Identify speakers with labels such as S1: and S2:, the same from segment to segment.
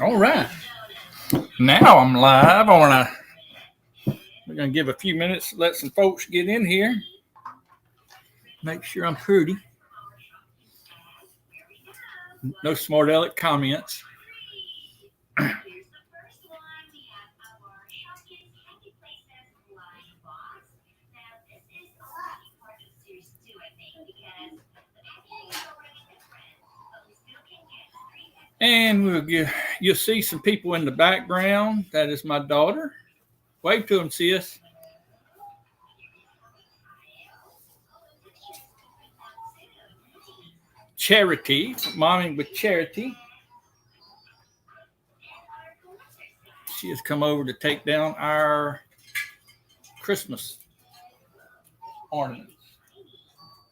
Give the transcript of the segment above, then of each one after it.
S1: All right. Now I'm live. We're going to give a few minutes, let some folks get in here. Make sure I'm pretty. No smart aleck comments. And you'll see some people in the background. That is my daughter. Wave to them, sis. Charity, Mommy with Charity. She has come over to take down our Christmas ornaments.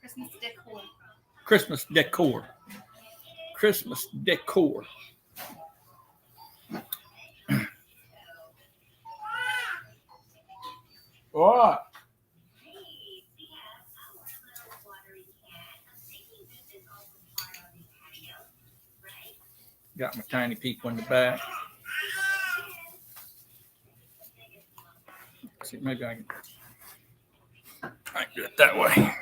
S2: Christmas decor.
S1: Christmas decor. Christmas decor. All right. Got my tiny people in the back. See, maybe I can do it that way.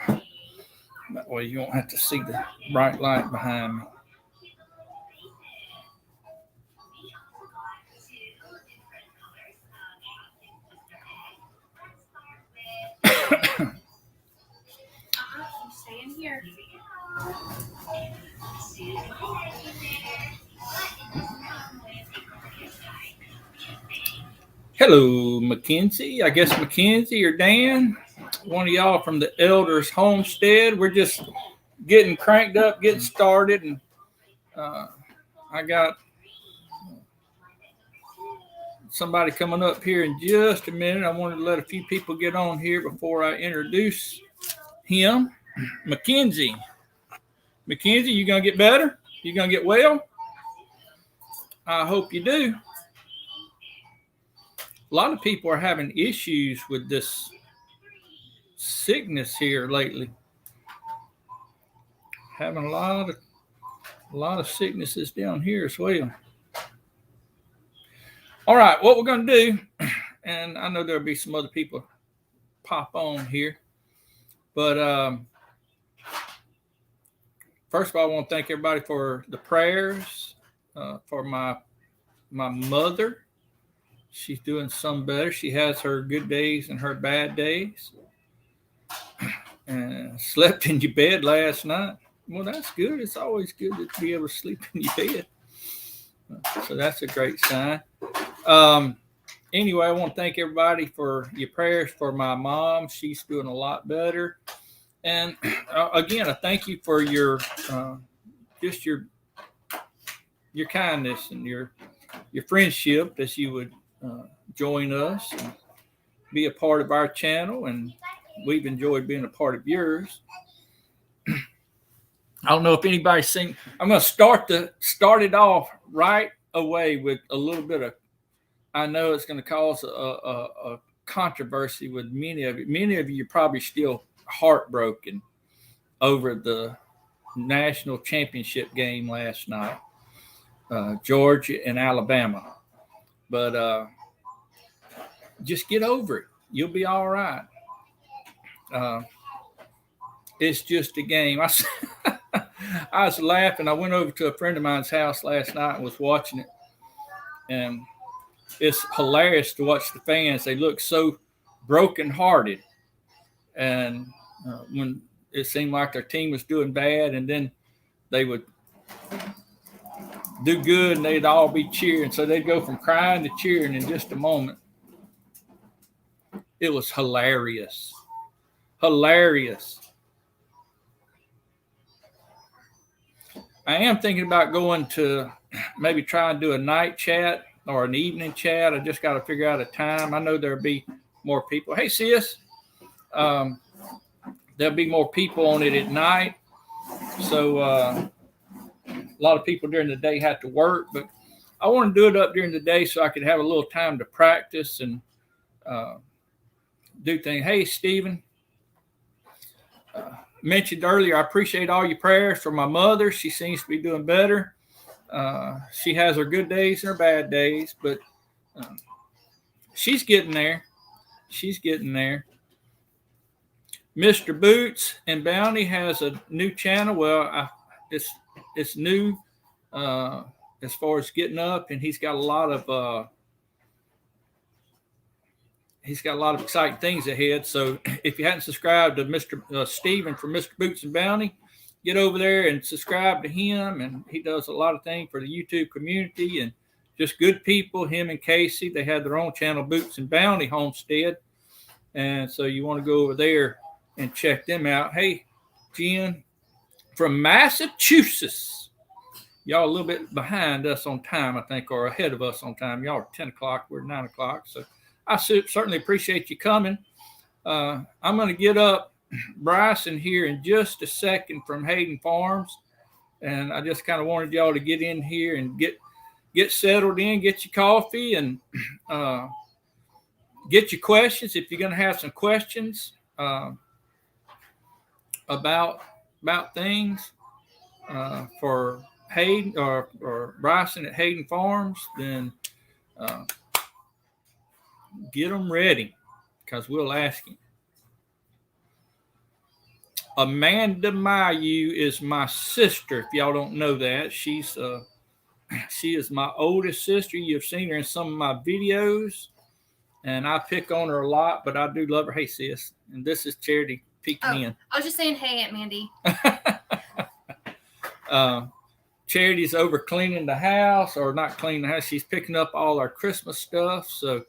S1: That way you won't have to see the bright light behind me.
S2: Stay in here.
S1: Hello, Mackenzie. I guess Mackenzie or Dan, one of y'all from the Elders Homestead. We're just getting cranked up, getting started, and I got somebody coming up here in just a minute. I wanted to let a few people get on here before I introduce him. Mackenzie, you gonna get better? You gonna get well? I hope you do. A lot of people are having issues with this sickness here lately. Having a lot of sicknesses down here as well. All right, what we're going to do, and I know there'll be some other people pop on here, but first of all, I want to thank everybody for the prayers for my mother. She's doing some better. She has her good days and her bad days. And slept in your bed last night. Well, that's good. It's always good to be able to sleep in your bed. So that's a great sign. Anyway, I want to thank everybody for your prayers for my mom. She's doing a lot better. And again, I thank you for your just your kindness and your friendship that you would join us and be a part of our channel, and we've enjoyed being a part of yours. I don't know if anybody's seen. I'm going to start it off right away with a little bit of. I know it's going to cause a controversy with many of you. Many of you are probably still heartbroken over the national championship game last night, Georgia and Alabama. But just get over it. You'll be all right. It's just a game. I was laughing. I went over to a friend of mine's house last night and was watching it. And it's hilarious to watch the fans. They look so brokenhearted. And when it seemed like their team was doing bad, and then they would do good and they'd all be cheering. So they'd go from crying to cheering in just a moment. It was hilarious. Hilarious. I am thinking about going to maybe try and do a night chat or an evening chat. I just got to figure out a time. I know there'll be more people. Hey, sis. There'll be more people on it at night. So a lot of people during the day have to work, but I want to do it up during the day so I could have a little time to practice and do things. Hey, Stephen. Mentioned earlier, I appreciate all your prayers for my mother. She seems to be doing better. She has her good days and her bad days, but she's getting there. She's getting there. Mr. Boots and Bounty has a new channel. Well, it's new as far as getting up, and he's got a lot of exciting things ahead. So if you hadn't subscribed to Mr. Steven from Mr. Boots and Bounty, get over there and subscribe to him. And he does a lot of things for the YouTube community and just good people. Him and Casey, they have their own channel, Boots and Bounty Homestead. And so you want to go over there and check them out. Hey, Jen from Massachusetts. Y'all a little bit behind us on time, I think, or ahead of us on time. Y'all are 10 o'clock. We're 9 o'clock. So I certainly appreciate you coming. I'm going to get up Bryson here in just a second from Haden Farms. And I just kind of wanted y'all to get in here and get settled in, get your coffee, and get your questions. If you're going to have some questions about things for Haden or Bryson at Haden Farms, then get them ready because we'll ask him. Amanda Mayu is my sister. If y'all don't know that, she is my oldest sister. You've seen her in some of my videos, and I pick on her a lot, but I do love her. Hey, sis, and this is Charity peeking in.
S2: I was just saying, hey, Aunt Mandy.
S1: Charity's over cleaning the house, or not cleaning the house. She's picking up all our Christmas stuff, so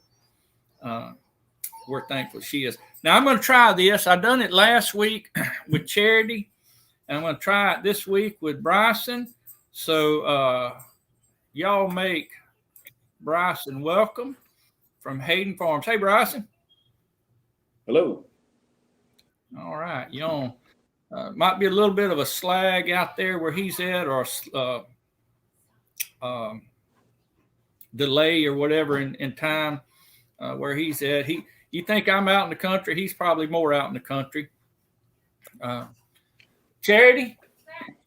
S1: we're thankful she is. Now, I'm going to try this. I done it last week with Charity, and I'm going to try it this week with Bryson. So y'all make Bryson welcome from Haden Farms. Hey, Bryson.
S3: Hello.
S1: All right. You know, might be a little bit of a slag out there where he's at, or delay or whatever in time where he's at. You think I'm out in the country? He's probably more out in the country. Charity,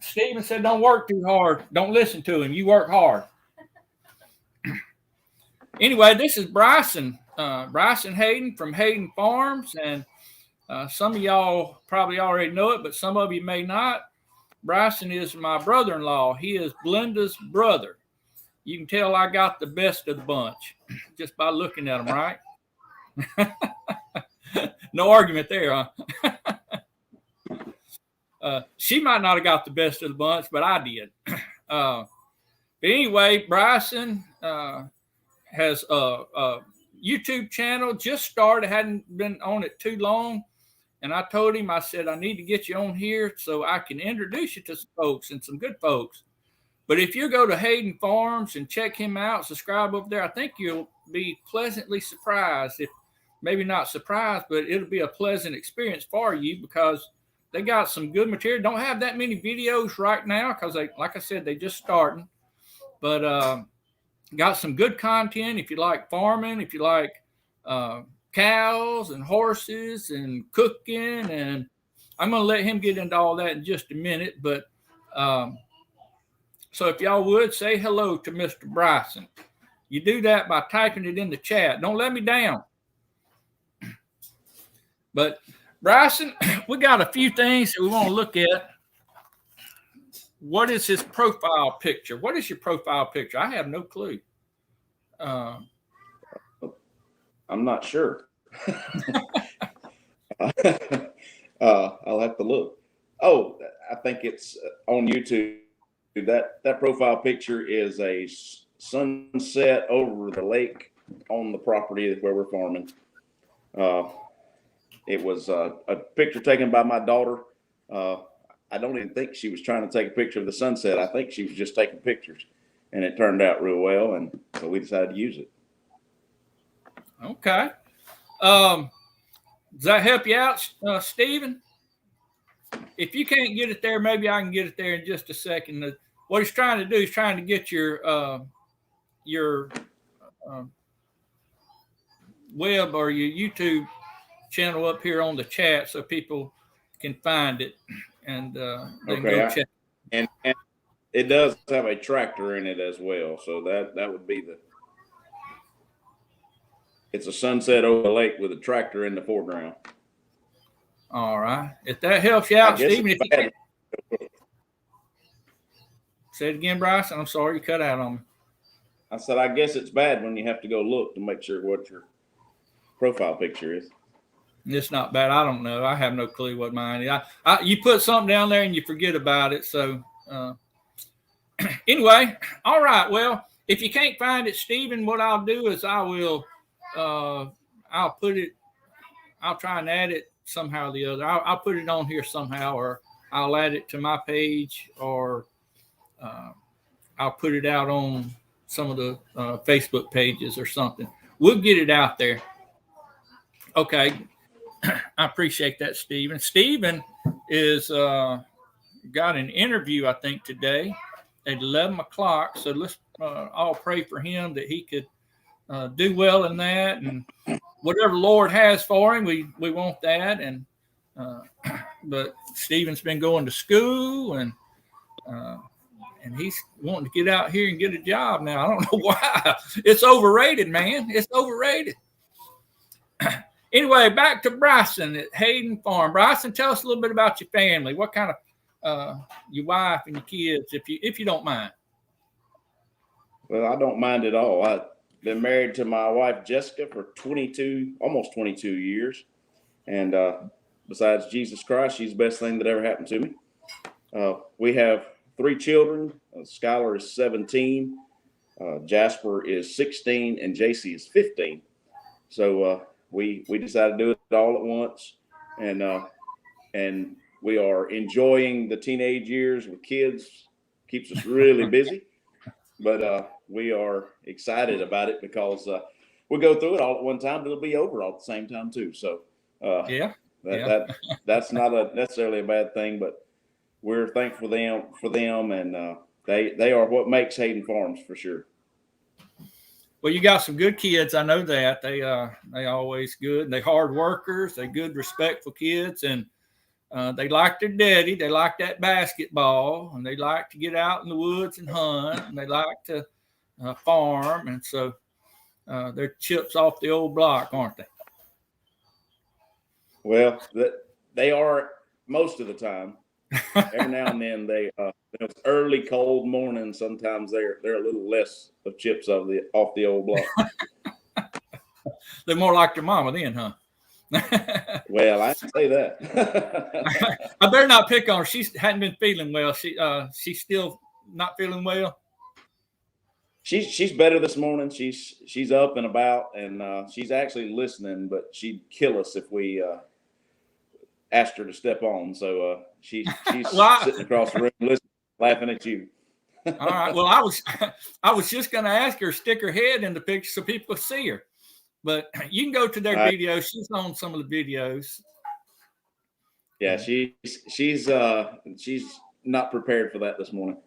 S1: Stephen said, don't work too hard. Don't listen to him. You work hard. Anyway, this is Bryson Haden from Haden Farms. And some of y'all probably already know it, but some of you may not. Bryson is my brother-in-law. He is Blenda's brother. You can tell I got the best of the bunch just by looking at him, right? No argument there, huh? She might not have got the best of the bunch, but I did. But anyway, Bryson has a YouTube channel, just started, hadn't been on it too long. And I told him, I said, I need to get you on here so I can introduce you to some folks and some good folks. But if you go to Haden Farms and check him out, subscribe over there, I think you'll be pleasantly surprised. If maybe not surprised, but it'll be a pleasant experience for you because they got some good material. Don't have that many videos right now because they, like I said, they just starting. But got some good content if you like farming, if you like cows and horses and cooking. And I'm going to let him get into all that in just a minute. But so if y'all would say hello to Mr. Bryson. You do that by typing it in the chat. Don't let me down. But Bryson, we got a few things that we want to look at. What is his profile picture? What is your profile picture? I have no clue.
S3: I'm not sure. I'll have to look. Oh, I think it's on YouTube. That profile picture is a sunset over the lake on the property where we're farming. It was a picture taken by my daughter. I don't even think she was trying to take a picture of the sunset. I think she was just taking pictures, and it turned out real well, and so we decided to use it.
S1: Okay. Does that help you out, Stephen? If you can't get it there, maybe I can get it there in just a second. What he's trying to do is trying to get your web or your YouTube channel up here on the chat so people can find it and they can go check.
S3: And It does have a tractor in it as well, so that would be it's a sunset over the lake with a tractor in the foreground.
S1: All right. If that helps you
S3: I
S1: out,
S3: guess
S1: Stephen,
S3: it's
S1: if you
S3: bad.
S1: can't say it again, Bryson. I'm sorry you cut out on me.
S3: I said, I guess it's bad when you have to go look to make sure what your profile picture is.
S1: It's not bad. I don't know. I have no clue what mine is. You put something down there and you forget about it. So anyway, all right. Well, if you can't find it, Stephen, what I'll do is I'll put it. I'll try and add it somehow or the other. I'll put it on here somehow, or I'll add it to my page, or I'll put it out on some of the Facebook pages or something. We'll get it out there. Okay. I appreciate that, Stephen. Stephen is got an interview, I think, today at 11 o'clock. So let's all pray for him that he could do well in that, and whatever the Lord has for him, we want that. And but Stephen's been going to school, and he's wanting to get out here and get a job now. I don't know why. It's overrated, man. It's overrated. Anyway, back to Bryson at Haden Farm. Bryson, tell us a little bit about your family. What kind of your wife and your kids, if you don't mind.
S3: Well, I don't mind at all. I've been married to my wife Jessica for almost 22 years, and besides Jesus Christ, she's the best thing that ever happened to me. We have 3 children. Skylar is 17, Jasper is 16, and JC is 15. So we decided to do it all at once, and we are enjoying the teenage years with kids. Keeps us really busy, but we are excited about it because we'll go through it all at one time, but it'll be over all at the same time too. So that's not necessarily a bad thing, but we're thankful for them, and they are what makes Haden Farms for sure.
S1: Well, you got some good kids. I know that they always good. They hard workers. They good, respectful kids, and they like their daddy. They like that basketball, and they like to get out in the woods and hunt, and they like to farm. And so they're chips off the old block, aren't they?
S3: Well, they are most of the time. Every now and then those early cold mornings, sometimes they're a little less of chips off the old block.
S1: They're more like their mama then, huh?
S3: Well, I didn't say that.
S1: I better not pick on her. She hadn't been feeling well. She's still not feeling well.
S3: She's better this morning. She's up and about, and she's actually listening, but she'd kill us if we asked her to step on. So she's sitting across the room listening, laughing at you.
S1: All right. Well, I was just going to ask her to stick her head in the picture so people see her, but you can go to their videos. She's on some of the videos.
S3: Yeah, she's not prepared for that this morning.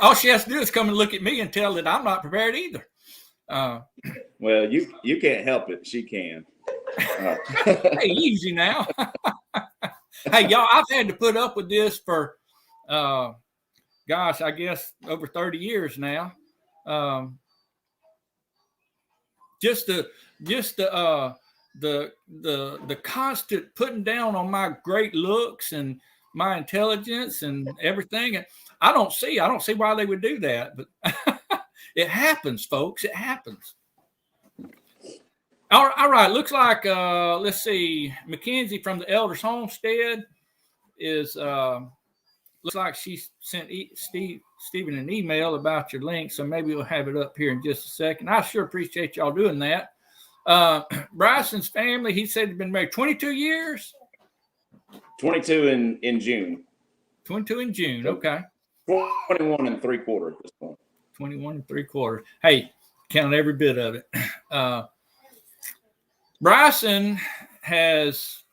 S1: All she has to do is come and look at me and tell that I'm not prepared either.
S3: Well, you can't help it. She can.
S1: Hey, easy now. Hey, y'all, I've had to put up with this for, gosh, I guess over 30 years now. Just the constant putting down on my great looks and my intelligence and everything. I don't see why they would do that, but it happens, folks. It happens. All right. Looks like, let's see, Mackenzie from the Elders Homestead is, looks like she sent Stephen an email about your link, so maybe we'll have it up here in just a second. I sure appreciate y'all doing that. Bryson's family, he said he'd been married 22 years?
S3: 22 in June.
S1: 22 in June, okay.
S3: 21 and 3/4 at this point.
S1: 21 and 3/4. Hey, count every bit of it. Bryson is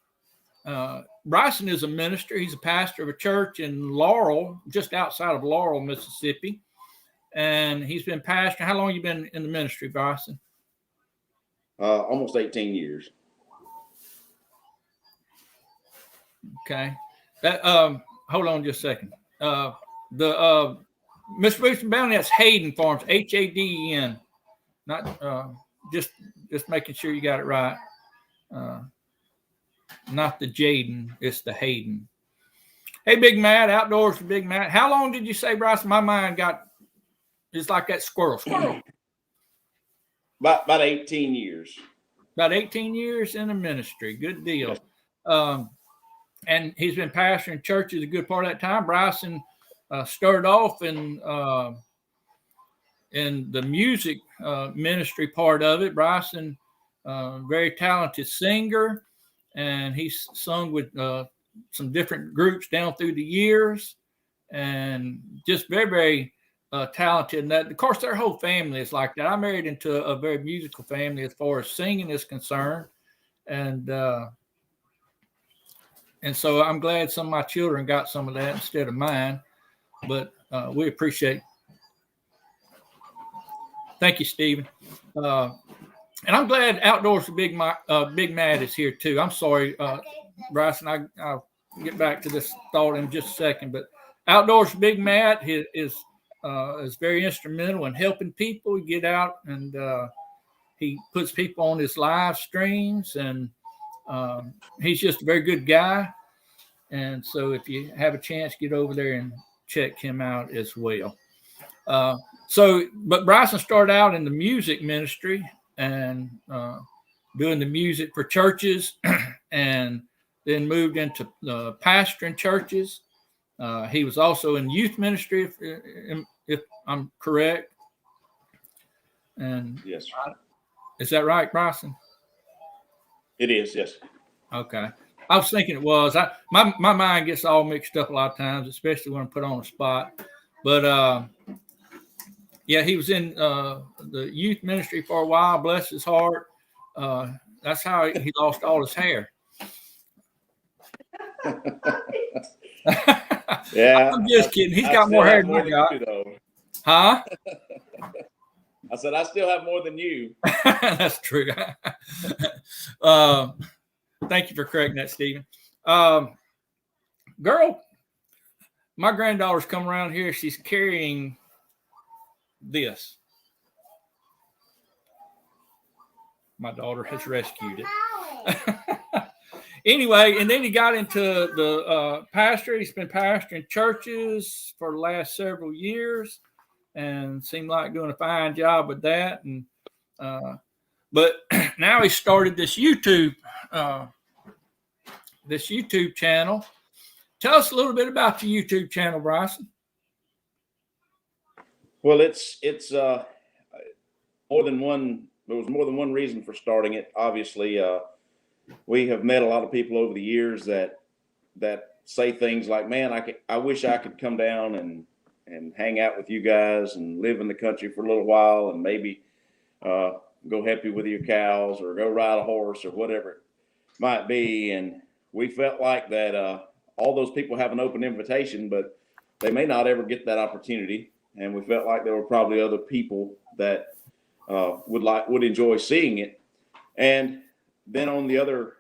S1: a minister. He's a pastor of a church in Laurel, just outside of Laurel, Mississippi. And he's been pastoring. How long have you been in the ministry, Bryson?
S3: Almost 18 years.
S1: Okay. That hold on just a second. The Miss Bruce Bounty, that's Haden Farms, Haden. Not just making sure you got it right. Not the Jaden, it's the Haden. Hey, Big Matt, outdoors for Big Matt. How long did you say, Bryce? My mind got it's like that squirrel.
S3: About 18 years.
S1: About 18 years in the ministry. Good deal. And he's been pastoring churches a good part of that time. Bryson started off in the music ministry part of it. Bryson, very talented singer, and he's sung with some different groups down through the years, and just very, very talented. And that, of course, their whole family is like that. I married into a very musical family as far as singing is concerned, and so I'm glad some of my children got some of that instead of mine. But we appreciate. Thank you, Stephen. And I'm glad Outdoors for Big Matt is here too. I'm sorry, Bryson. I'll get back to this thought in just a second. But Outdoors for Big Matt is very instrumental in helping people get out, and he puts people on his live streams, and he's just a very good guy. And so if you have a chance, get over there and check him out as well. But Bryson started out in the music ministry and doing the music for churches, and then moved into pastoring churches. He was also in youth ministry, if I'm correct. And
S3: yes,
S1: is that right, Bryson?
S3: It is, yes.
S1: Okay. I was thinking it was. My mind gets all mixed up a lot of times, especially when I'm put on the spot. But yeah, he was in the youth ministry for a while. Bless his heart. That's how he lost all his hair.
S3: Yeah,
S1: I'm just kidding. He's got more hair than I got. Huh?
S3: I said I still have more than you.
S1: That's true. Thank you for correcting that, Stephen. Girl, my granddaughter's come around here. She's carrying this. My daughter has rescued it. Anyway, and then he got into the pastor. He's been pastoring churches for the last several years, and seemed like doing a fine job with that. And but now he started this YouTube channel. Tell us a little bit about your YouTube channel, Bryson.
S3: Well, it's more than one. There was more than one reason for starting it. Obviously, we have met a lot of people over the years that say things like, "Man, I wish I could come down and hang out with you guys and live in the country for a little while, and maybe go help you with your cows or go ride a horse or whatever it might be." And we felt like that all those people have an open invitation, but they may not ever get that opportunity. And we felt like there were probably other people that would enjoy seeing it. And then on the other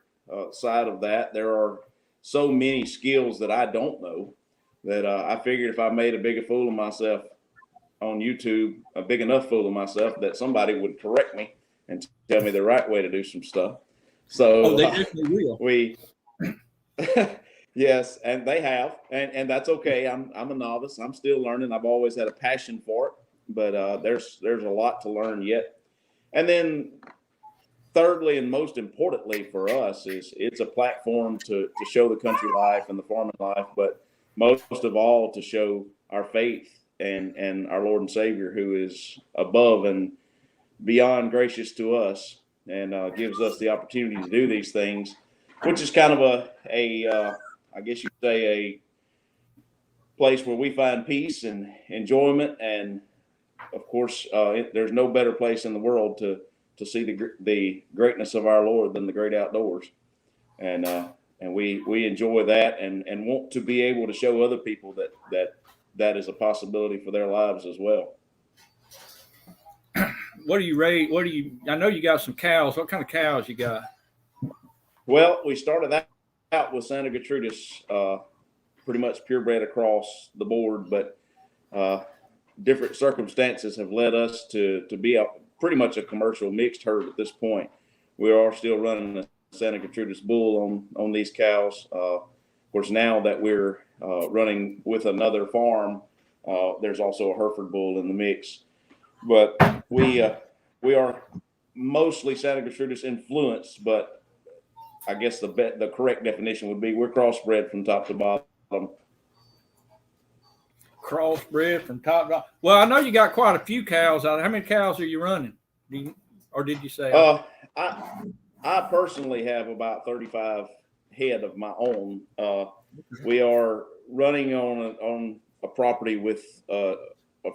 S3: side of that, there are so many skills that I don't know that I figured if I made a big fool of myself on YouTube, a big enough fool of myself, that somebody would correct me and tell me the right way to do some stuff. So
S1: they definitely will.
S3: We yes, and they have, and that's okay. I'm a novice. I'm still learning. I've always had a passion for it, but there's a lot to learn yet. And then thirdly, and most importantly for us, is it's a platform to show the country life and the farming life, but most of all to show our faith and our Lord and Savior, who is above and beyond gracious to us, and gives us the opportunity to do these things, which is kind of a I guess you could say a place where we find peace and enjoyment. And of course, there's no better place in the world to see the greatness of our Lord than the great outdoors. And we enjoy that and want to be able to show other people that is a possibility for their lives as well.
S1: What do you raise? I know you got some cows. What kind of cows you got?
S3: Well, we started out with Santa Gertrudis pretty much purebred across the board, but different circumstances have led us to be pretty much a commercial mixed herd at this point. We are still running a Santa Gertrudis bull on these cows. Of course, now that we're running with another farm, there's also a Hereford bull in the mix. But we are mostly Santa Gertrudis influenced, but I guess the correct definition would be we're crossbred from top to bottom.
S1: Crossbred from top to bottom. Well, I know you got quite a few cows out there. How many cows are you running? Or did you say?
S3: I personally have about 35 head of my own. We are running on a property with a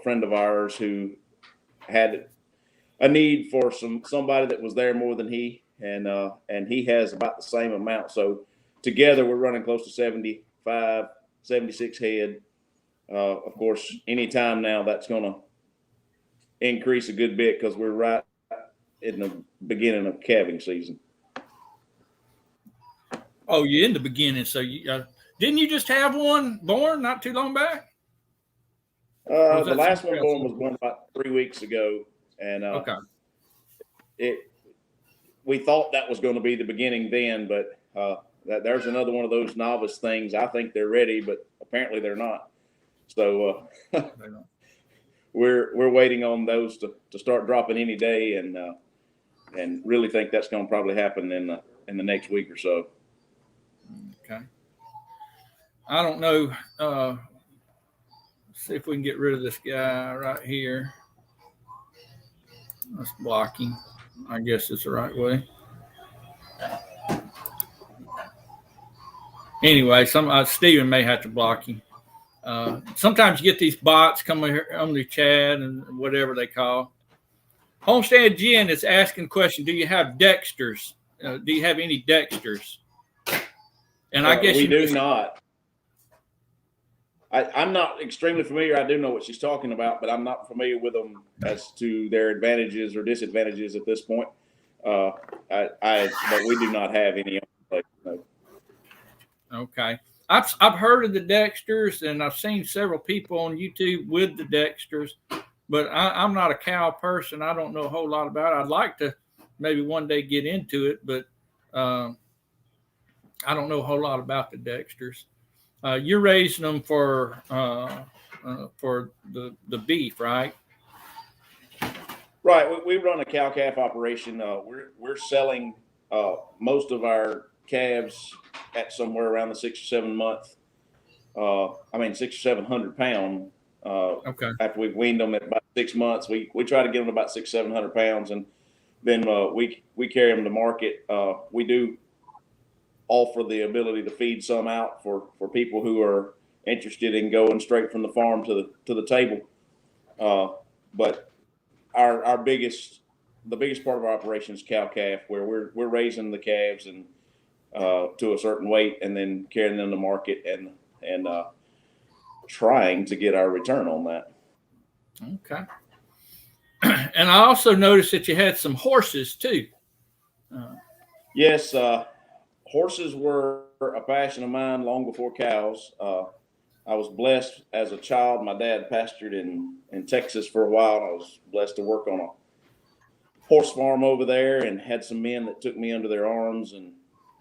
S3: friend of ours who had a need for somebody that was there more than he, and he has about the same amount. So together we're running close to 75, 76 head. Of course, anytime now that's going to increase a good bit because we're right in the beginning of calving season.
S1: Oh, you're in the beginning. So you didn't you just have one born not too long back?
S3: The last one born was born about 3 weeks ago, and
S1: okay.
S3: We thought that was going to be the beginning then, but there's another one of those novice things. I think they're ready, but apparently they're not. So we're waiting on those to start dropping any day, and really think that's going to probably happen in the next week or so.
S1: Okay. I don't know. See if we can get rid of this guy right here. That's blocking. I guess it's the right way. Anyway, Steven may have to block him. Sometimes you get these bots coming here on the chat and whatever they call. Homestead Jen is asking a question. Do you have Dexters? Do you have any Dexters? And I guess
S3: we do not. I'm not extremely familiar. I do know what she's talking about, but I'm not familiar with them as to their advantages or disadvantages at this point. But we do not have any. No.
S1: Okay. I've heard of the Dexters, and I've seen several people on YouTube with the Dexters, but I'm not a cow person. I don't know a whole lot about it. I'd like to maybe one day get into it, but I don't know a whole lot about the Dexters. You're raising them for the beef, right?
S3: Right. We run a cow calf operation. We're selling most of our calves at somewhere around the 6 or 7 month. 6 or 700 pound.
S1: Okay.
S3: After we've weaned them at about 6 months, we try to get them about 600-700 pounds, and then we carry them to market. We do offer the ability to feed some out for people who are interested in going straight from the farm to the table. But the biggest part of our operation is cow calf, where we're raising the calves and to a certain weight and then carrying them to market and trying to get our return on that.
S1: Okay. And I also noticed that you had some horses too.
S3: Yes. Horses were a passion of mine long before cows. I was blessed as a child. My dad pastured in Texas for a while. I was blessed to work on a horse farm over there and had some men that took me under their arms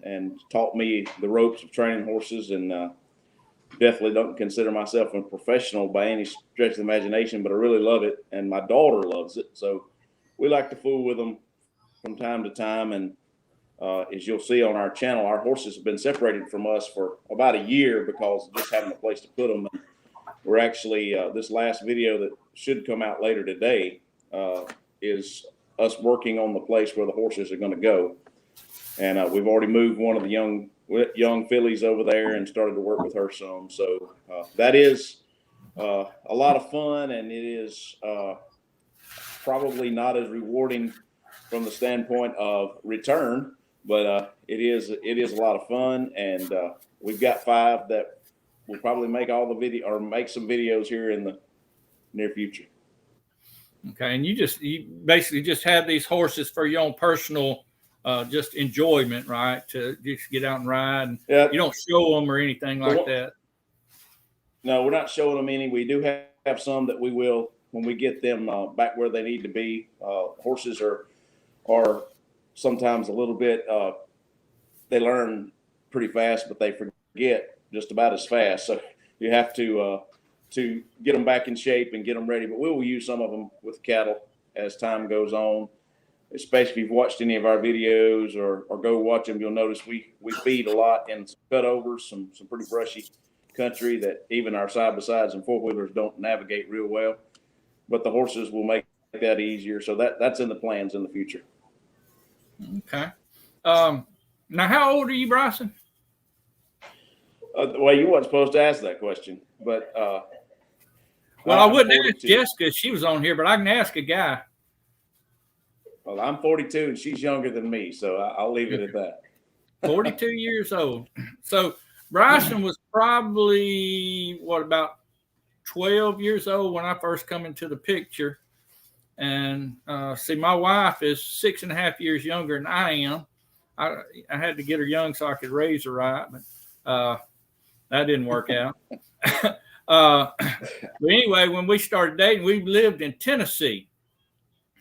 S3: and taught me the ropes of training horses. And definitely don't consider myself a professional by any stretch of the imagination, but I really love it. And my daughter loves it. So we like to fool with them from time to time. And as you'll see on our channel, our horses have been separated from us for about a year because of just having a place to put them. And we're actually, this last video that should come out later today is us working on the place where the horses are going to go. And we've already moved one of the young fillies over there and started to work with her some. So that is a lot of fun, and it is probably not as rewarding from the standpoint of return. But it is a lot of fun, and we've got 5 that will probably make all the video or make some videos here in the near future.
S1: Okay, and you basically just have these horses for your own personal just enjoyment, right? To just get out and ride. And
S3: yeah.
S1: You don't show them or anything like that.
S3: No, we're not showing them any. We do have some that we will when we get them back where they need to be. Horses are sometimes a little bit. They learn pretty fast, but they forget just about as fast. So you have to get them back in shape and get them ready. But we will use some of them with cattle as time goes on. Especially if you've watched any of our videos or go watch them, you'll notice we feed a lot in some cutovers, some pretty brushy country that even our side-by-sides and four-wheelers don't navigate real well. But the horses will make that easier. So that's in the plans in the future.
S1: Okay. Now, how old are you, Bryson?
S3: Well, you weren't supposed to ask that question, but
S1: well, I wouldn't
S3: 42.
S1: ask Jessica. She was on here, but I can ask a guy.
S3: Well, I'm 42 and she's younger than me, so I'll leave it at that.
S1: 42 years old. So Bryson was probably about 12 years old when I first come into the picture. And see, my wife is 6.5 years younger than I am. I had to get her young so I could raise her right, but that didn't work out. But anyway, when we started dating, we lived in Tennessee.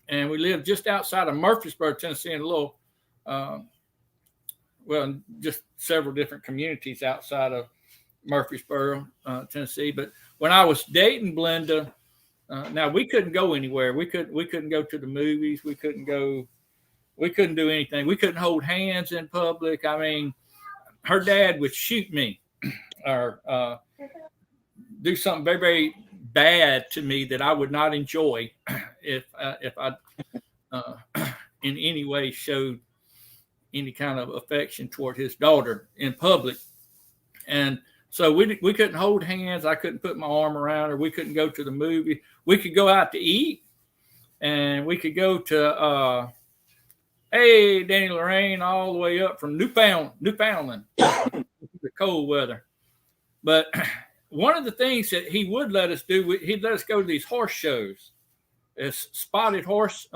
S1: And we lived just outside of Murfreesboro, Tennessee, in a little, just several different communities outside of Murfreesboro, Tennessee. But when I was dating Glenda, now we couldn't go anywhere. We couldn't go to the movies. We couldn't do anything. We couldn't hold hands in public. I mean, her dad would shoot me or do something very, very bad to me that I would not enjoy if I in any way showed any kind of affection toward his daughter in public. And so we couldn't hold hands. I couldn't put my arm around her. We couldn't go to the movie. We could go out to eat, and we could go to Danny Lorraine all the way up from Newfoundland, the cold weather. But one of the things that he would let us do, he'd let us go to these horse shows. It's spotted walking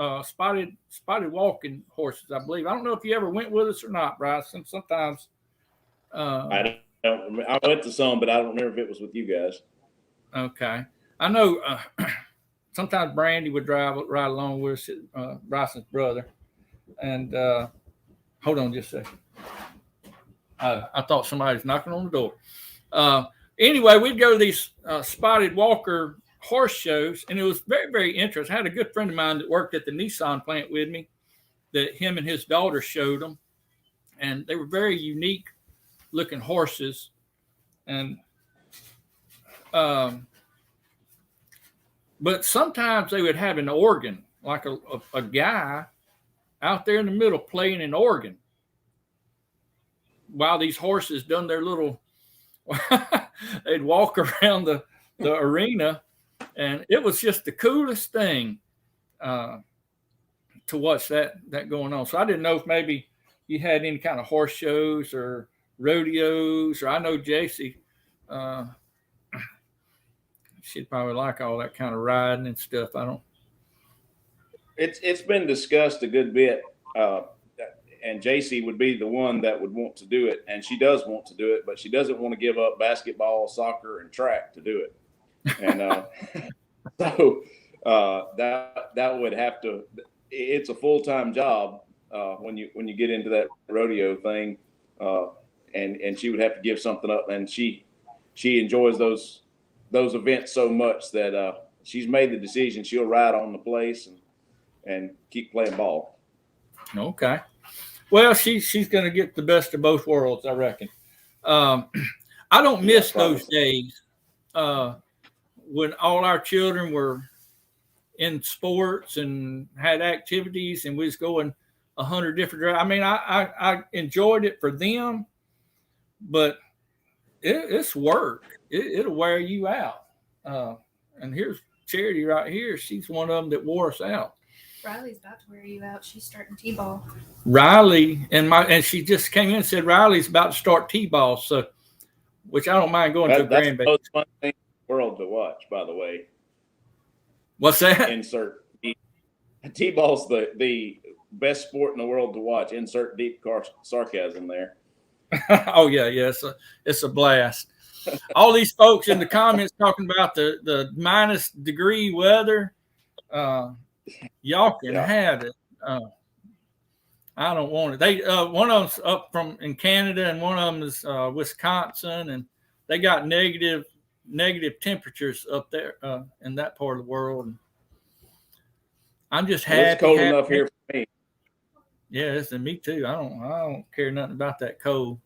S1: horses, I believe. I don't know if you ever went with us or not, Bryson. Sometimes.
S3: I don't. I went to some, but I don't remember if it was with you guys.
S1: Okay, I know. Sometimes Brandy would ride along with us, Bryson's brother. And hold on just a second. I thought somebody was knocking on the door. Anyway, we'd go to these spotted walker horse shows, and it was very, very interesting. I had a good friend of mine that worked at the Nissan plant with me that him and his daughter showed them, and they were very unique looking horses. And but sometimes they would have an organ, like a guy out there in the middle playing an organ while these horses done their little they'd walk around the arena, and it was just the coolest thing to watch that going on. So I didn't know if maybe you had any kind of horse shows or rodeos, or I know JC, she'd probably like all that kind of riding and stuff. I don't.
S3: It's been discussed a good bit, and JC would be the one that would want to do it, and she does want to do it, but she doesn't want to give up basketball, soccer, and track to do it. And so that would have to. It's a full-time job when you get into that rodeo thing, and she would have to give something up, and she enjoys those events so much that she's made the decision she'll ride on the place and keep playing ball.
S1: Okay. Well, she's going to get the best of both worlds, I reckon. I don't miss those days when all our children were in sports and had activities, and we was going 100 different directions. I mean, I enjoyed it for them, but it's work. It'll wear you out. And here's Charity right here. She's one of them that wore us out.
S2: Riley's about to wear you out. She's starting T-ball.
S1: Riley and she just came in and said Riley's about to start T-ball, so which I don't mind going to a grandbaby.
S3: That's the most fun thing in the world to watch, by the way.
S1: What's that?
S3: Insert T-ball's the best sport in the world to watch. Insert deep sarcasm there.
S1: Oh yeah, it's a blast. all these folks in the comments talking about the minus degree weather. Y'all can have it. I don't want it. They one of them's up from in Canada, and one of them is Wisconsin, and they got negative temperatures up there in that part of the world. And I'm just happy.
S3: It's cold enough here for me.
S1: Yeah, me too. I don't care nothing about that cold.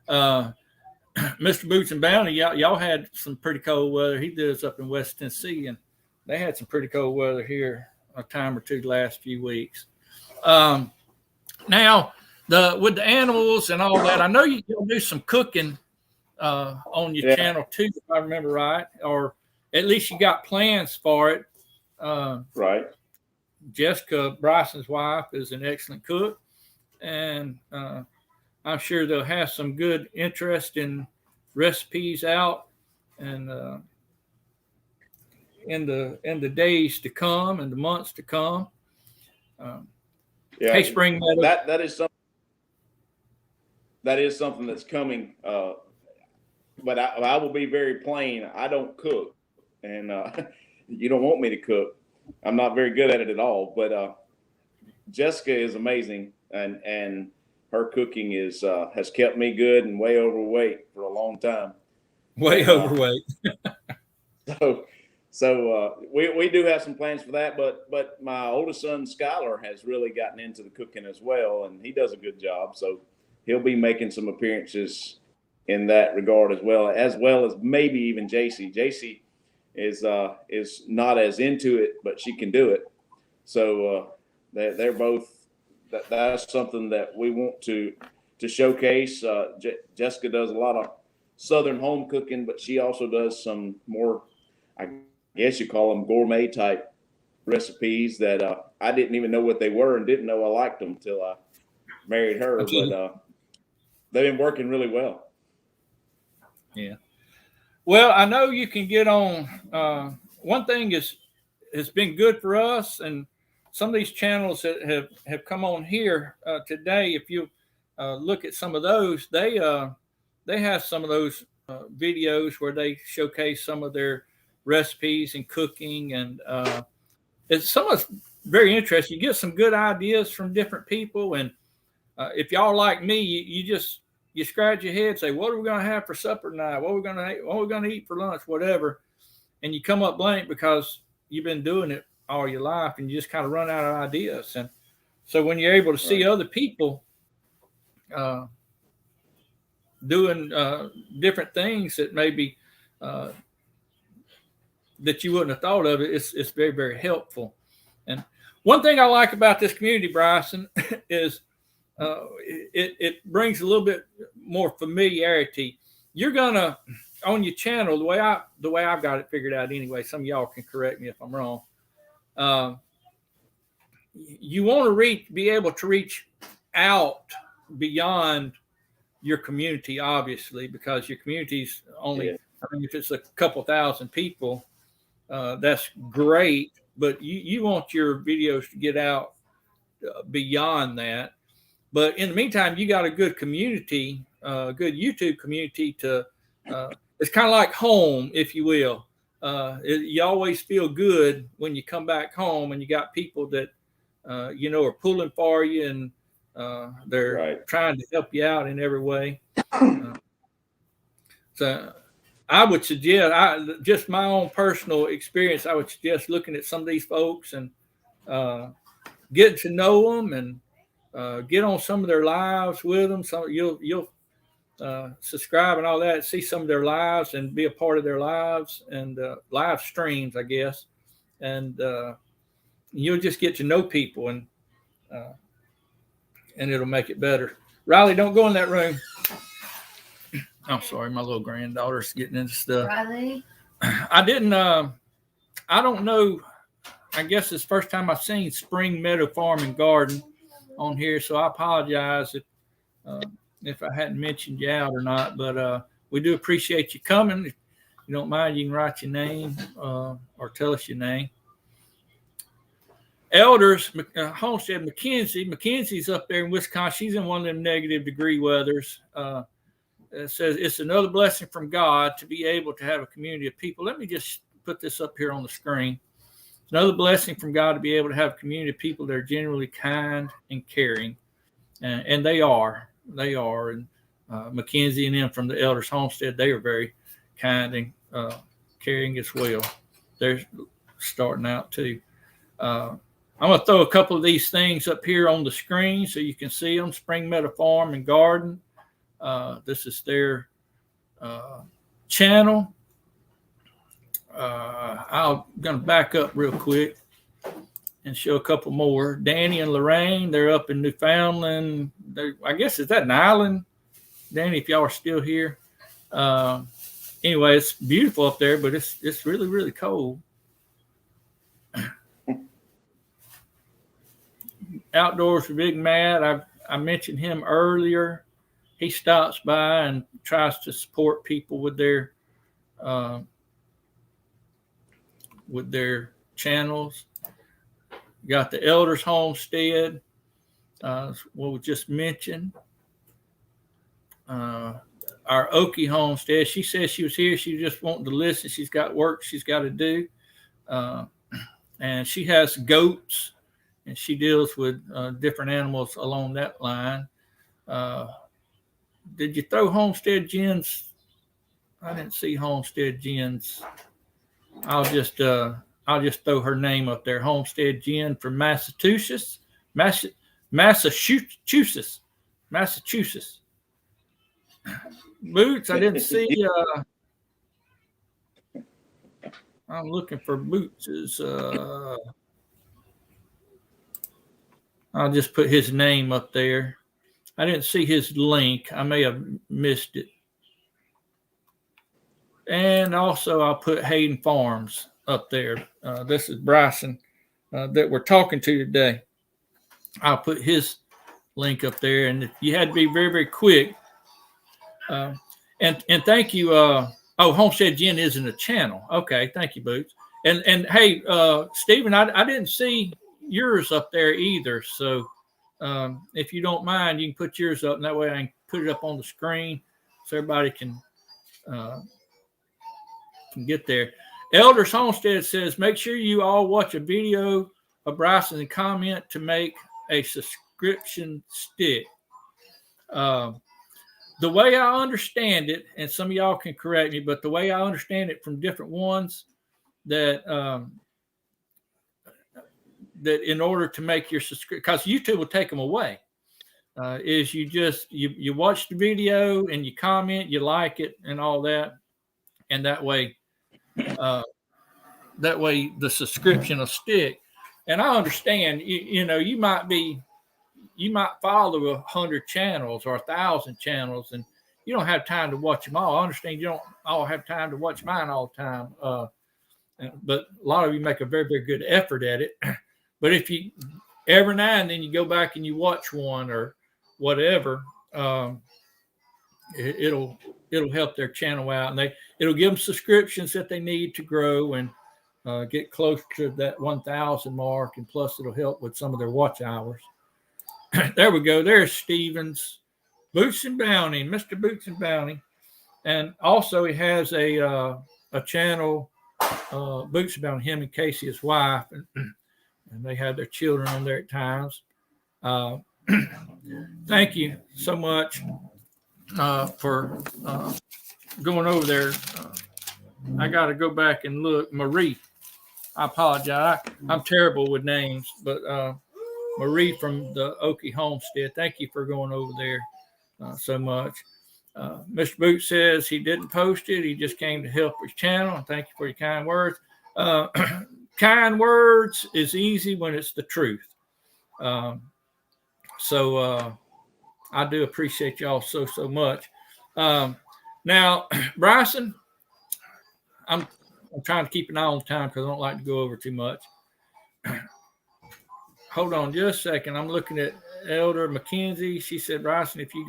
S1: Mr. Boots and Bounty, y'all had some pretty cold weather. He lives up in West Tennessee, and they had some pretty cold weather here a time or two the last few weeks. Now, with the animals and all that, I know you'll do some cooking on your channel too, if I remember right, or at least you got plans for it.
S3: Right.
S1: Jessica, Bryson's wife, is an excellent cook, and I'm sure they'll have some good, interesting recipes out, and in the days to come and the months to come. Hey, Spring Meadow.
S3: That is something that's coming. But I will be very plain. I don't cook, and you don't want me to cook. I'm not very good at it at all. But Jessica is amazing, and her cooking has kept me good and way overweight for a long time.
S1: Way overweight.
S3: So we do have some plans for that, but my oldest son Skylar has really gotten into the cooking as well, and he does a good job. So he'll be making some appearances in that regard as well as maybe even JC. JC is not as into it, but she can do it. So they're both. That's something that we want to showcase. Jessica does a lot of Southern home cooking, but she also does some more, I guess you call them gourmet type recipes that I didn't even know what they were and didn't know I liked them until I married her. Okay. But they've been working really well.
S1: Yeah. Well, I know you can get on. One thing has been good for us, and some of these channels that have come on here today, if you look at some of those, they have some of those videos where they showcase some of their recipes and cooking, and it's some of it's very interesting. You get some good ideas from different people, and if y'all like me, you scratch your head, say, what are we going to have for supper tonight? What are we going to eat for lunch? Whatever, and you come up blank because you've been doing it all your life, and you just kind of run out of ideas. And so when you're able to see other people doing different things that maybe that you wouldn't have thought of, it's very, very helpful. And one thing I like about this community, Bryson, is it brings a little bit more familiarity. You're gonna, on your channel, the way I've got it figured out anyway, some of y'all can correct me if I'm wrong. You want to be able to reach out beyond your community, obviously, because your community's only, I mean, if it's a couple thousand people, that's great, but you want your videos to get out beyond that. But in the meantime, you got a good community, good YouTube community to, it's kind of like home, if you will. You always feel good when you come back home and you got people that, are pulling for you, and they're trying to help you out in every way. So I would suggest, just my own personal experience, I would suggest looking at some of these folks and getting to know them, and get on some of their lives with them. So you'll subscribe and all that, see some of their lives and be a part of their lives, and live streams, I guess. And you'll just get to know people, and it'll make it better. Riley, don't go in that room. I'm sorry, my little granddaughter's getting into stuff.
S2: Riley?
S1: I don't know. I guess it's the first time I've seen Spring Meadow Farm and Garden on here, so I apologize if I hadn't mentioned you out or not. But we do appreciate you coming. If you don't mind, you can write your name or tell us your name. Elders, Homestead, Mackenzie's up there in Wisconsin. She's in one of them negative degree weathers. It says it's another blessing from God to be able to have a community of people. Let me just put this up here on the screen. It's another blessing from God to be able to have a community of people that are genuinely kind and caring, and they are. They are. And Mackenzie and them from the Elders Homestead, they are very kind and caring as well. They're starting out too. I'm going to throw a couple of these things up here on the screen so you can see them. Spring Meadow Farm and Garden. This is their channel. I'm going to back up real quick and show a couple more. Danny and Lorraine, they're up in Newfoundland. I guess, is that an island? Danny, if y'all are still here. Anyway, it's beautiful up there, but it's really, really cold. Outdoors with Big Matt, I mentioned him earlier. He stops by and tries to support people with their channels. Got the Elders Homestead, what we just mentioned. Our Okie Homestead. She says she was here. She just wanted to listen. She's got work she's got to do. And she has goats, and she deals with different animals along that line. Did you throw Homestead Jen's? I didn't see Homestead Jen's. I'll just throw her name up there. Homestead Jen from Massachusetts. Massachusetts. Boots, I didn't see. I'm looking for Boots. I'll just put his name up there. I didn't see his link. I may have missed it. And also I'll put Haden Farms up there. This is Bryson that we're talking to today. I'll put his link up there. And if you had to be very, very quick. And thank you. Homestead Jen isn't a channel. Okay. Thank you, Boots. And hey, Stephen, I didn't see yours up there either. So if you don't mind, you can put yours up, and that way I can put it up on the screen so everybody can get there. Elders Homestead says, make sure you all watch a video of Bryson and comment to make a subscription stick. The way I understand it, and some of y'all can correct me, but the way I understand it from different ones, that in order to make your subscription, because YouTube will take them away, is you watch the video and you comment, you like it and all that, and that way the subscription will stick. And I understand, you might follow 100 channels or 1,000 channels, and you don't have time to watch them all. I understand you don't all have time to watch mine all the time, but a lot of you make a very, very good effort at it. But if you every now and then you go back and you watch one or whatever, it'll help their channel out, and it'll give them subscriptions that they need to grow and get close to that 1,000 mark, and plus it'll help with some of their watch hours. There we go. There's Stevens, Boots and Bounty, Mr. Boots and Bounty, and also he has a channel, Boots and Bounty. Him and Casey, his wife, and they have their children on there at times. Thank you so much for going over there. I got to go back and look. Marie, I apologize. I'm terrible with names, but Marie from the Okie Homestead, thank you for going over there so much. Mr. Boots says he didn't post it. He just came to help his channel. And thank you for your kind words. Kind words is easy when it's the truth. So I do appreciate y'all so much. Now, Bryson, I'm trying to keep an eye on the time because I don't like to go over too much. Hold on just a second. I'm looking at Elder Mackenzie. She said, Bryson, if you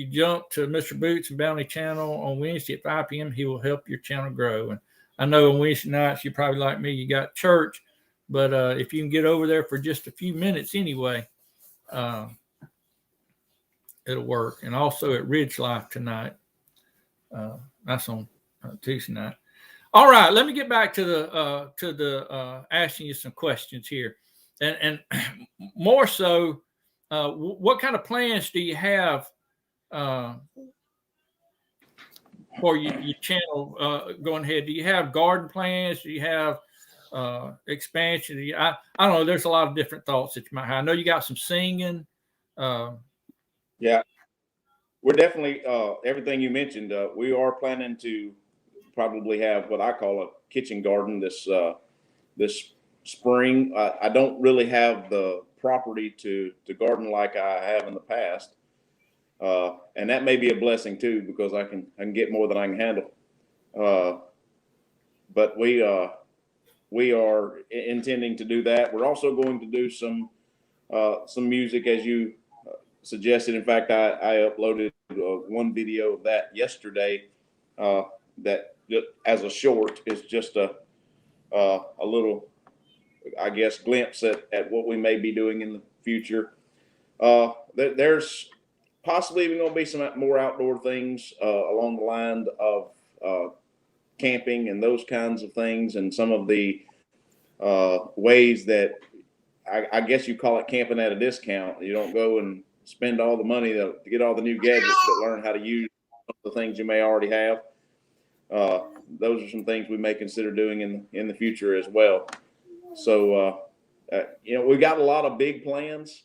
S1: jump to Mr. Boots and Bounty channel on Wednesday at 5 p.m., he will help your channel grow. And I know on Wednesday nights, you're probably like me, you got church, but if you can get over there for just a few minutes anyway, it'll work. And also at Ridge Life tonight. That's on Tuesday night. All right, let me get back to the asking you some questions here, and more so, what kind of plans do you have for your channel going ahead? Do you have garden plans? Do you have expansion? I don't know. There's a lot of different thoughts that you might have. I know you got some singing.
S3: Yeah, we're definitely everything you mentioned. We are planning to probably have what I call a kitchen garden this spring. I don't really have the property to garden like I have in the past, and that may be a blessing too, because I can get more than I can handle. But we are intending to do that. We're also going to do some music, as you suggested. In fact, I uploaded one video of that yesterday. That as a short is just a little, I guess, glimpse at what we may be doing in the future. There's possibly even going to be some more outdoor things along the line of camping and those kinds of things, and some of the ways that I guess you call it camping at a discount. You don't go and spend all the money to get all the new gadgets, but learn how to use the things you may already have. Those are some things we may consider doing in the future as well. So, we've got a lot of big plans,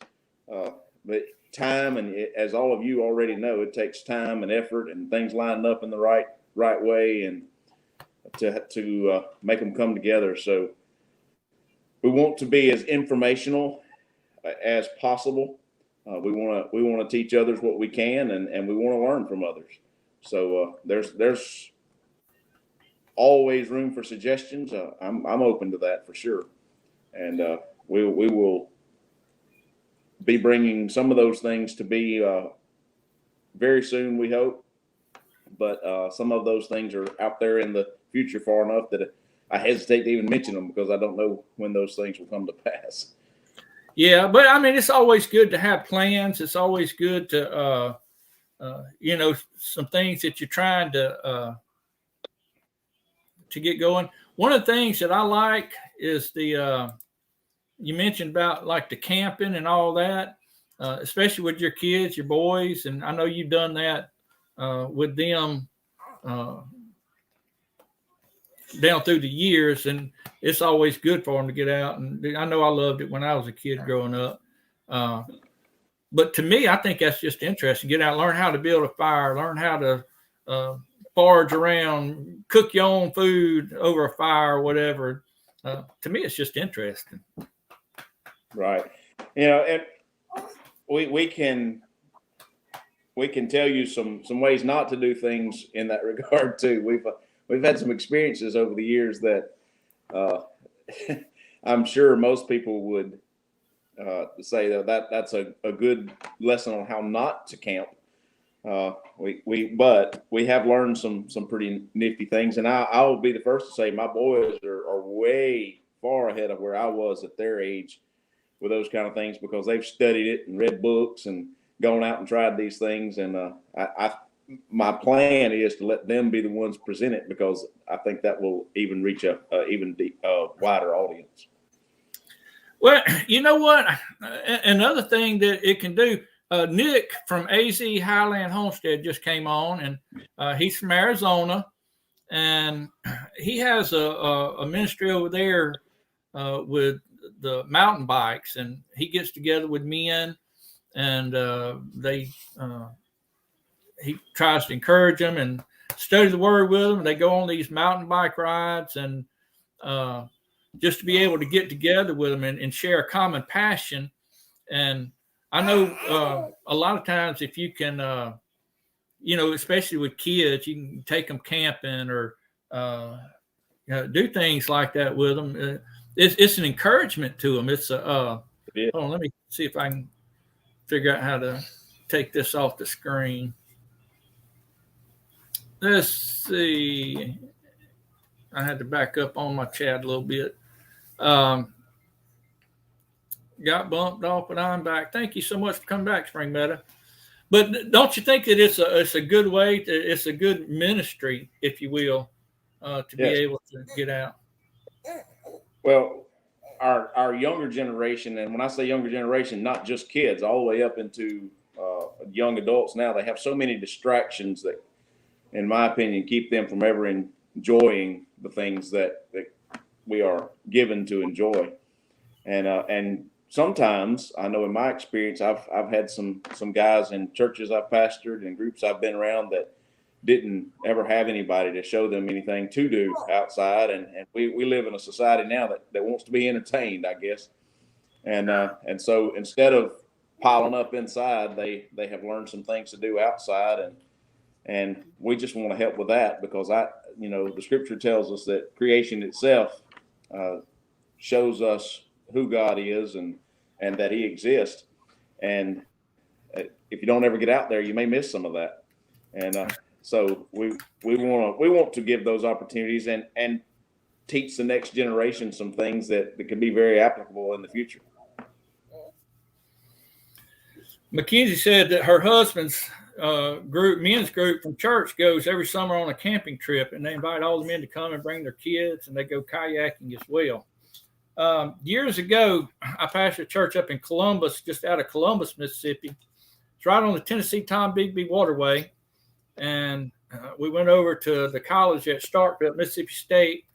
S3: but time, and as all of you already know, it takes time and effort and things lined up in the right way, and to make them come together. So we want to be as informational as possible. We want to teach others what we can, and we want to learn from others. So there's always room for suggestions. I'm open to that for sure, and we will be bringing some of those things to be very soon, we hope. But some of those things are out there in the future far enough that I hesitate to even mention them, because I don't know when those things will come to pass.
S1: Yeah, but I mean, it's always good to have plans. It's always good to some things that you're trying to get going. One of the things that I like is you mentioned about like the camping and all that, especially with your kids, your boys. And I know you've done that with them down through the years, and it's always good for them to get out. And I know I loved it when I was a kid growing up. But to me, I think that's just interesting. Get out, learn how to build a fire, learn how to forage around, cook your own food over a fire or whatever. To me, it's just interesting.
S3: Right. And we can tell you some ways not to do things in that regard too. We've had some experiences over the years that I'm sure most people would say that's a good lesson on how not to camp. But we have learned some pretty nifty things, and I'll be the first to say my boys are way far ahead of where I was at their age with those kind of things, because they've studied it and read books and gone out and tried these things. And my plan is to let them be the ones present it, because I think that will even reach a even wider audience.
S1: Well, you know what? Another thing that it can do, Nick from AZ Highland Homestead just came on, and he's from Arizona, and he has a ministry over there with the mountain bikes, and he gets together with men, and he tries to encourage them and study the word with them. They go on these mountain bike rides, and just to be able to get together with them and share a common passion. And I know a lot of times if you can, especially with kids, you can take them camping or do things like that with them. It's an encouragement to them. It's hold on, let me see if I can figure out how to take this off the screen. Let's see. I had to back up on my chat a little bit. Got bumped off, but I'm back. Thank you so much for coming back, Spring Meadow. But don't you think that it's a good way it's a good ministry, if you will, to be
S3: Yes.
S1: able to get out?
S3: Well, our younger generation, and when I say younger generation, not just kids, all the way up into young adults now, they have so many distractions that, in my opinion, keep them from ever enjoying the things that we are given to enjoy. And sometimes I know in my experience, I've had some guys in churches I've pastored and groups I've been around that didn't ever have anybody to show them anything to do outside. And we live in a society now that wants to be entertained, I guess. And so instead of piling up inside, they have learned some things to do outside. And we just want to help with that because the scripture tells us that creation itself shows us who God is and that he exists. And if you don't ever get out there, you may miss some of that. And so we want to give those opportunities and teach the next generation some things that can be very applicable in the future.
S1: Mackenzie said that her husband's men's group from church goes every summer on a camping trip, and they invite all the men to come and bring their kids, and they go kayaking as well. Years ago, I pastored a church up in Columbus, just out of Columbus, Mississippi. It's right on the Tennessee-Tom-Bigby Waterway. And we went over to the college at Starkville, Mississippi State,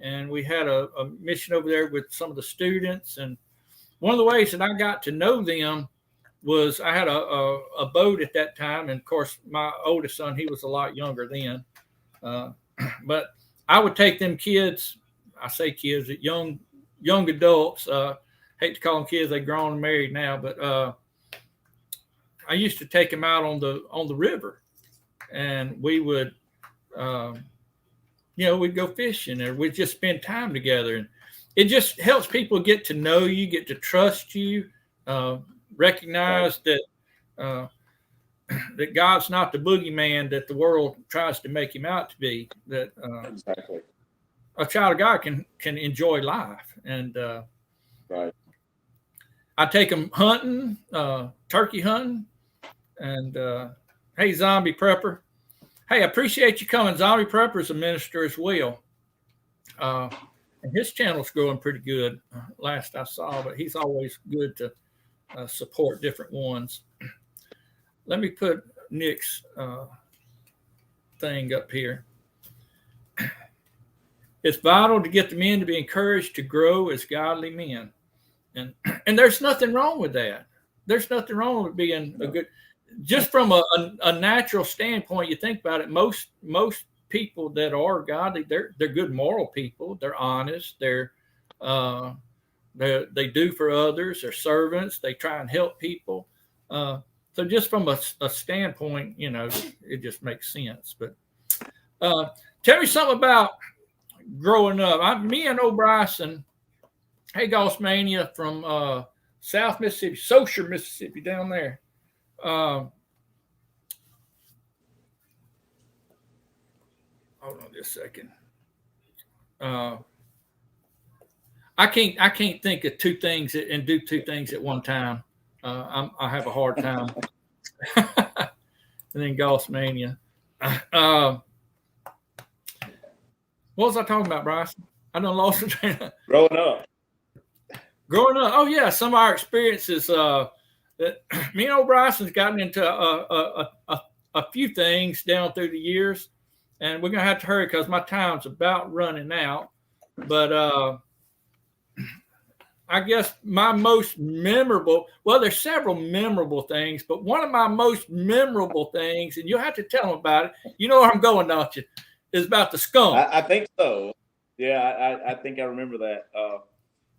S1: and we had a mission over there with some of the students. And one of the ways that I got to know them was I had a boat at that time. And, of course, my oldest son, he was a lot younger then. But I would take them kids, I say kids, young adults. Hate to call them kids, they're grown and married now. But I used to take them out on the river. And we would, we'd go fishing, or we'd just spend time together. And it just helps people get to know you, get to trust you, recognize that God's not the boogeyman that the world tries to make him out to be. That
S3: exactly.
S1: A child of God can enjoy life. And
S3: right.
S1: I take them hunting, turkey hunting, and hey, Zombie Prepper. Hey, I appreciate you coming. Zombie Prepper is a minister as well. And his channel's growing pretty good, last I saw, but he's always good to support different ones. Let me put Nick's thing up here. It's vital to get the men to be encouraged to grow as godly men. And there's nothing wrong with that. There's nothing wrong with being a good... Just from a natural standpoint, you think about it, most people that are godly, they're good moral people. They're honest. They do for others. They're servants. They try and help people. So just from a standpoint, it just makes sense. But tell me something about growing up. Me and old Bryson, hey, Golf Mania from South Mississippi, Socher, Mississippi, down there. Hold on just a second. I can't think of two things and do two things at one time. I have a hard time. And then Golf Mania. What was I talking about, Bryson? I done lost it.
S3: Growing up.
S1: Oh yeah, some of our experiences. That me and old Bryson's gotten into a few things down through the years, and we're gonna have to hurry because my time's about running out. But I guess my most memorable, there's several memorable things, but one of my most memorable things, and you'll have to tell them about it. You know where I'm going, don't you? Is about the skunk.
S3: I think so. Yeah, I think I remember that.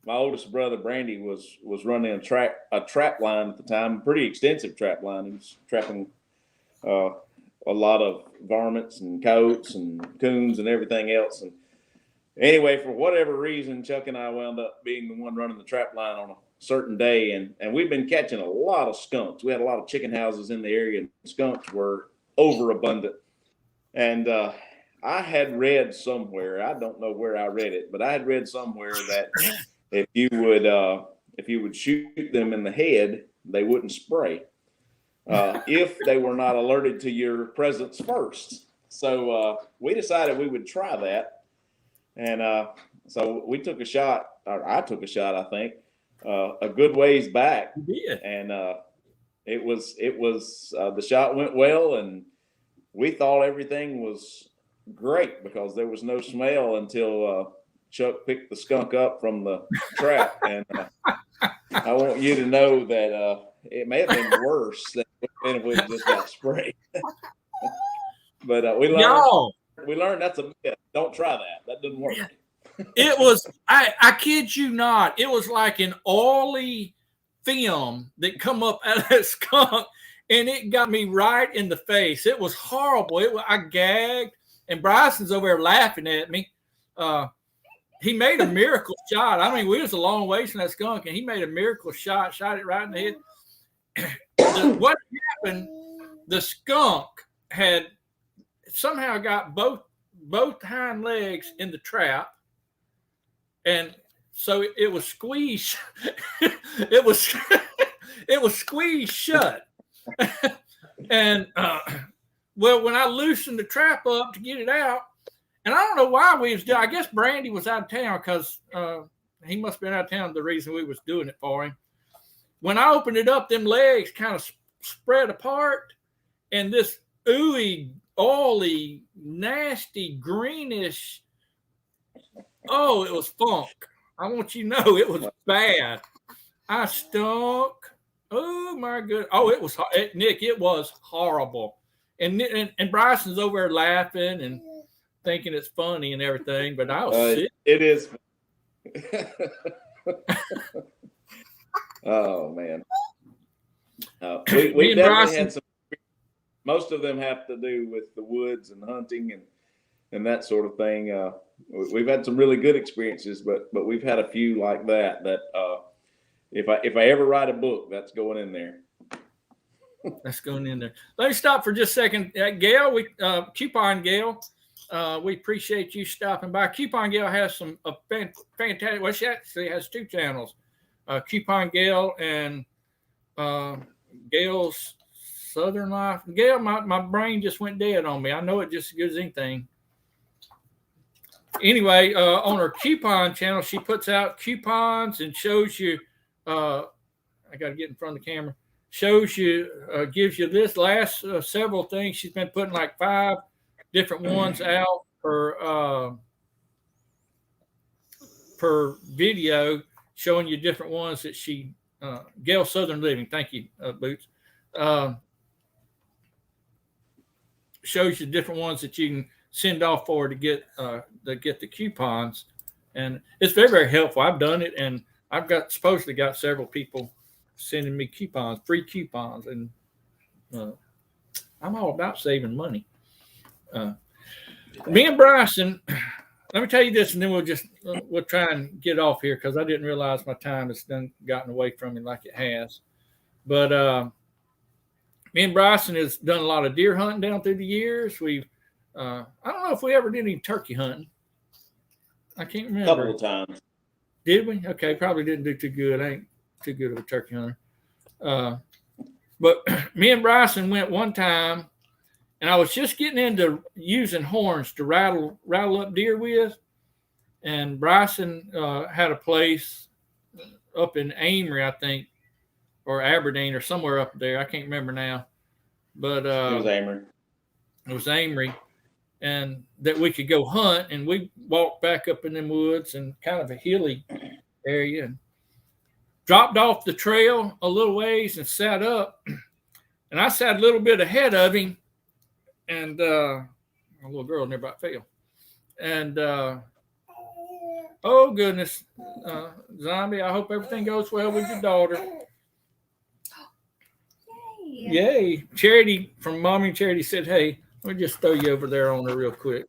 S3: My oldest brother, Brandy, was running a trap line at the time, a pretty extensive trap line. He was trapping a lot of varmints and coyotes and coons and everything else. And anyway, for whatever reason, Chuck and I wound up being the one running the trap line on a certain day. And we've been catching a lot of skunks. We had a lot of chicken houses in the area, and skunks were overabundant. And I had read somewhere, I don't know where I read it, but I had read somewhere that if you would shoot them in the head, they wouldn't spray. if they were not alerted to your presence first. So we decided we would try that. And so we took a shot, or I took a shot, I think, a good ways back.
S1: You did.
S3: And it was the shot went well, and we thought everything was great because there was no smell until Chuck picked the skunk up from the trap. And I want you to know that it may have been worse than if we just got sprayed. But we learned that's a myth. Don't try that. That doesn't work.
S1: It was, I kid you not, it was like an oily film that come up out of that skunk, and it got me right in the face. It was horrible. I gagged, and Bryson's over there laughing at me. He made a miracle shot. I mean, we was a long ways from that skunk, and he made a miracle shot it right in the head. What happened, the skunk had somehow got both hind legs in the trap, and so it was squeezed. it was squeezed shut. And well, when I loosened the trap up to get it out, and I don't know why we was doing, I guess Brandy was out of town because he must have been out of town, the reason we was doing it for him. When I opened it up, them legs kind of spread apart, and this ooey, oily, nasty, greenish, oh, it was funk. I want you to know it was bad. I stunk. Oh my goodness. Oh, it was, Nick, it was horrible. And Bryson's over there laughing and thinking it's funny and everything, but I was sick.
S3: It is. Oh man. We definitely had some. Most of them have to do with the woods and hunting and that sort of thing. We've had some really good experiences, but we've had a few like that. If I ever write a book, that's going in there.
S1: That's going in there. Let me stop for just a second. Gail, Coupon Gail, we appreciate you stopping by. Coupon Gail has some fantastic. Well, she actually has two channels. Coupon Gail and Gail's Southern Life. Gail, my brain just went dead on me. I know it just as good as anything. Anyway, on her coupon channel, she puts out coupons and shows you. I got to get in front of the camera. Shows you, gives you this last several things. She's been putting like 5 different ones out per video, showing you different ones that she. Gail Southern Living. Thank you, Boots. Shows you different ones that you can send off for to get the coupons, and it's very, very helpful. I've done it, and I've supposedly got several people sending me coupons, free coupons, and I'm all about saving money. Me and Bryson, let me tell you this, and then we'll try and get off here because I didn't realize my time has gotten away from me like it has. But me and Bryson has done a lot of deer hunting down through the years. We've I don't know if we ever did any turkey hunting. I can't remember.
S3: A couple of times.
S1: Did we? Okay, probably didn't do too good. I ain't too good of a turkey hunter. But me and Bryson went one time, and I was just getting into using horns to rattle up deer with. And Bryson had a place up in Amory, I think, or Aberdeen or somewhere up there. I can't remember now. But
S3: it was Amory.
S1: It was Amory. And that we could go hunt, and we walked back up in the woods and kind of a hilly area and dropped off the trail a little ways and sat up. And I sat a little bit ahead of him, and a little girl nearby about fell. And oh goodness, Zombie, I hope everything goes well with your daughter. Yay. Charity from Mommy and Charity said, hey, let me just throw you over there on her real quick.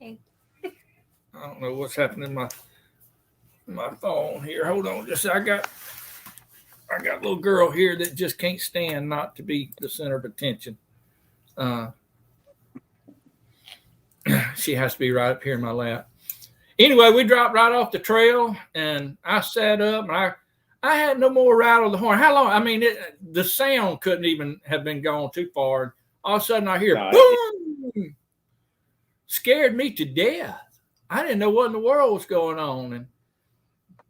S2: Hey.
S1: I don't know what's happening in my phone here. Hold on. I got a little girl here that just can't stand not to be the center of attention. She has to be right up here in my lap. Anyway, we dropped right off the trail, and I sat up, and I had no more rattle the horn. How long? I mean, the sound couldn't even have been gone too far. All of a sudden, I hear boom. Scared me to death. I didn't know what in the world was going on.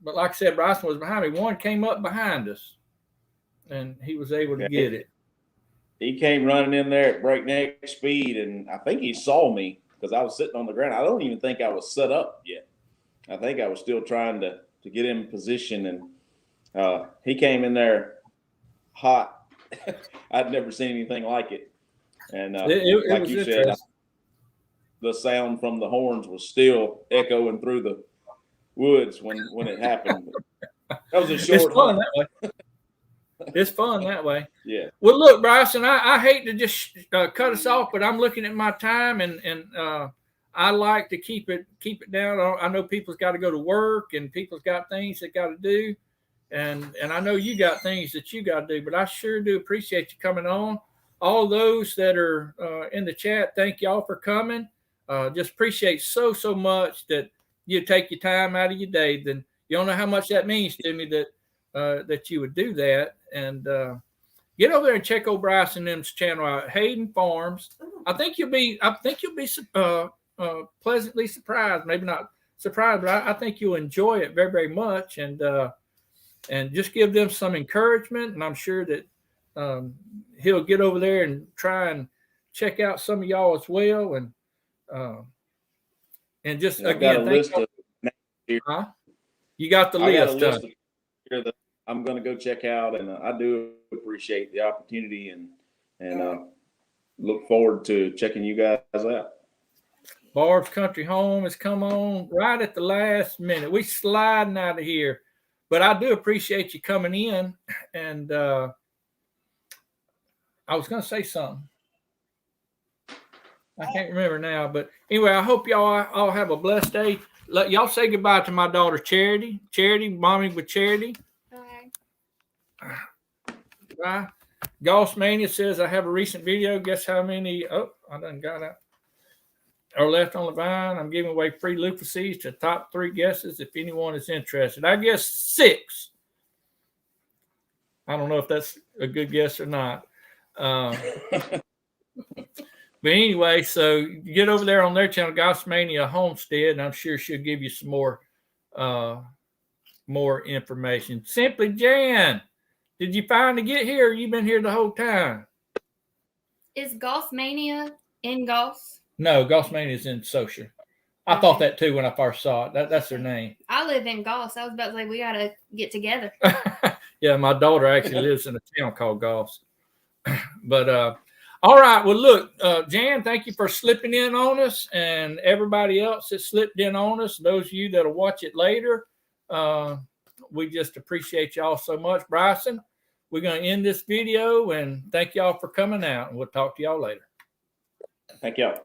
S1: But like I said, Bryson was behind me. One came up behind us, and he was able to get it.
S3: He came running in there at breakneck speed, and I think he saw me because I was sitting on the ground. I don't even think I was set up yet. I think I was still trying to get in position, and he came in there hot. I'd never seen anything like it. And like you said, the sound from the horns was still echoing through the woods when it happened. That was a short hunt.
S1: It's fun that way.
S3: Yeah.
S1: Well, look, Bryson, I hate to just cut us off, but I'm looking at my time, and I like to keep it down. I know people's got to go to work, and people's got things they got to do, and I know you got things that you got to do. But I sure do appreciate you coming on. All those that are in the chat, thank y'all for coming. Just appreciate so much that you take your time out of your day. Then you don't know how much that means to me that you would do that. And get over there and check old Bryson and them's channel out, Haden Farms. I think you'll be pleasantly surprised. Maybe not surprised, but I think you'll enjoy it very, very much. And just give them some encouragement. And I'm sure that he'll get over there and try and check out some of y'all as well. And just again, thank you. You got the list.
S3: That I'm going to go check out, and I do appreciate the opportunity, and look forward to checking you guys out.
S1: Barb's Country Home has come on right at the last minute. We sliding out of here, but I do appreciate you coming in. And I was going to say something. I can't remember now, but anyway, I hope y'all all have a blessed day. Let y'all say goodbye to my daughter, Charity. Charity, mommy with Charity. Bye. Goss Mania says, I have a recent video. Guess how many? Oh, I done got out. Are left on the vine. I'm giving away free loofah seeds to top 3 guesses if anyone is interested. I guess 6. I don't know if that's a good guess or not. But anyway, so get over there on their channel, Goss Mania Homestead, and I'm sure she'll give you some more information. Simply Jan, did you finally get here, or you been here the whole time?
S2: Is Goss Mania in Goss?
S1: No, Goss Mania is in Social. I thought that too when I first saw it. That's their name.
S2: I live in Goss. I was about to say we gotta get together.
S1: Yeah, my daughter actually lives in a town called Goss. But all right. Well, look, Jan, thank you for slipping in on us, and everybody else that slipped in on us. Those of you that'll watch it later, we just appreciate y'all so much. Bryson, we're going to end this video, and thank y'all for coming out, and we'll talk to y'all later.
S3: Thank y'all.